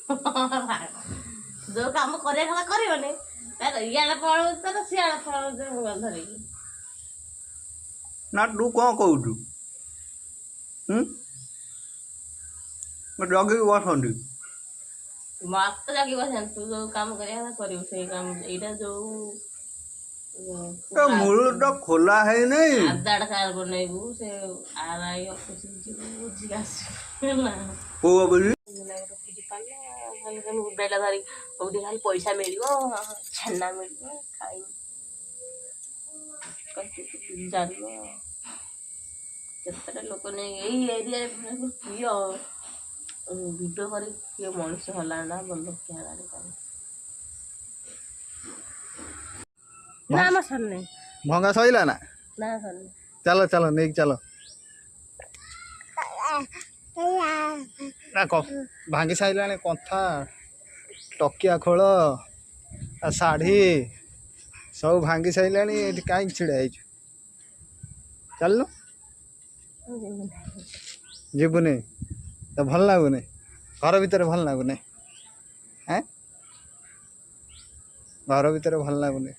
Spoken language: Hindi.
जो काम करे खला करबने इयाडे पळौ तर सियाडे पळौ धरिकी ना तू कौन कहू जगी बसंती मत जगी बस तू जो काम करे कर से काम एटा जो मूल तो खोला है नहीं आधार कार्ड बनैबू से आरआई ऑफिस बुझी आसना को बोली बेला धरी कोठी खाली पैसा मिलिबो छन्ना मिलिबो खाइ कति जानिबो केतरे लोक ने एई एरिया रे कियो वीडियो करी कियो मनुष्य हला ना बंद क्या गाड़ी कर ना म सन्ने भंगा सहिला ना ना सन्ने चलो चलो नहीं चलो ना भांगी साइला कथा टकिया खोल शाढ़ी सब भांगी साइला कहीं छिड़ा चल जीवनी तो भल लगुनि घर भितर भल लगुनि हैं घर भितर भल लगुनि